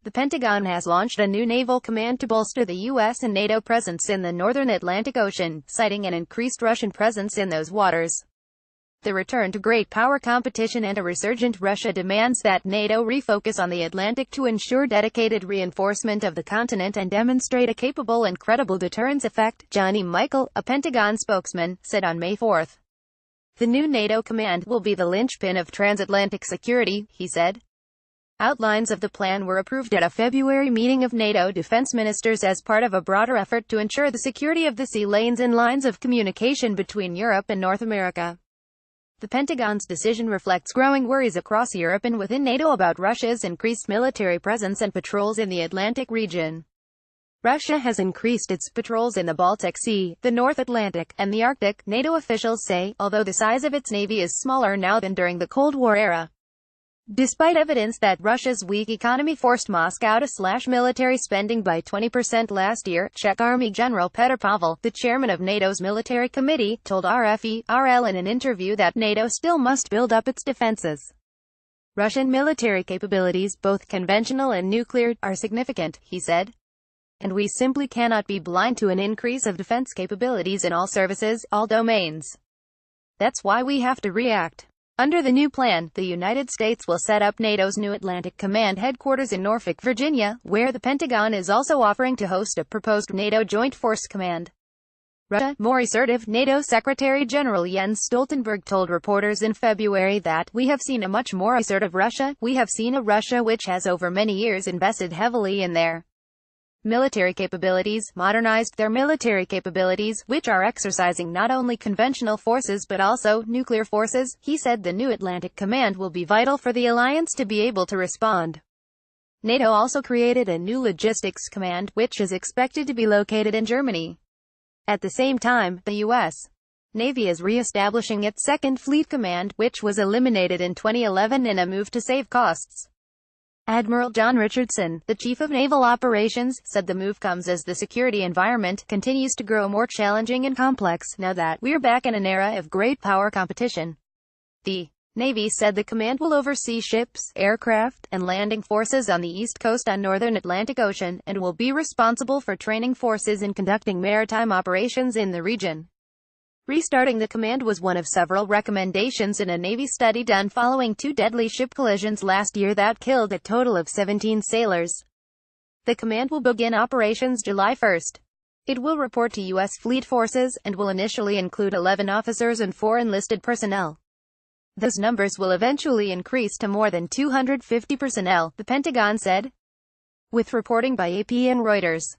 The Pentagon has launched a new naval command to bolster the U.S. and NATO presence in the northern Atlantic Ocean, citing an increased Russian presence in those waters. The return to great power competition and a resurgent Russia demands that NATO refocus on the Atlantic to ensure dedicated reinforcement of the continent and demonstrate a capable and credible deterrence effect, Johnny Michael, a Pentagon spokesman, said on May 4. The new NATO command will be the linchpin of transatlantic security, he said. Outlines of the plan were approved at a February meeting of NATO defense ministers as part of a broader effort to ensure the security of the sea lanes and lines of communication between Europe and North America. The Pentagon's decision reflects growing worries across Europe and within NATO about Russia's increased military presence and patrols in the Atlantic region. Russia has increased its patrols in the Baltic Sea, the North Atlantic, and the Arctic, NATO officials say, although the size of its navy is smaller now than during the Cold War era. Despite evidence that Russia's weak economy forced Moscow to slash military spending by 20% last year, Czech Army General Petr Pavel, the chairman of NATO's military committee, told RFE/RL in an interview that NATO still must build up its defenses. Russian military capabilities, both conventional and nuclear, are significant, he said. And we simply cannot be blind to an increase of defense capabilities in all services, all domains. That's why we have to react. Under the new plan, the United States will set up NATO's new Atlantic Command headquarters in Norfolk, Virginia, where the Pentagon is also offering to host a proposed NATO Joint Force Command. Russia, more assertive, NATO Secretary General Jens Stoltenberg told reporters in February that, "We have seen a much more assertive Russia. We have seen a Russia which has over many years invested heavily in their military capabilities, modernized their military capabilities, which are exercising not only conventional forces but also nuclear forces." He said the new Atlantic Command will be vital for the alliance to be able to respond. NATO also created a new Logistics Command, which is expected to be located in Germany. At the same time, the U.S. Navy is re-establishing its Second Fleet Command, which was eliminated in 2011 in a move to save costs. Admiral John Richardson, the chief of naval operations, said the move comes as the security environment continues to grow more challenging and complex, now that we're back in an era of great power competition. The Navy said the command will oversee ships, aircraft, and landing forces on the East Coast on northern Atlantic Ocean, and will be responsible for training forces and conducting maritime operations in the region. Restarting the command was one of several recommendations in a Navy study done following 2 deadly ship collisions last year that killed a total of 17 sailors. The command will begin operations July 1. It will report to U.S. fleet forces, and will initially include 11 officers and 4 enlisted personnel. Those numbers will eventually increase to more than 250 personnel, the Pentagon said. With reporting by AP and Reuters.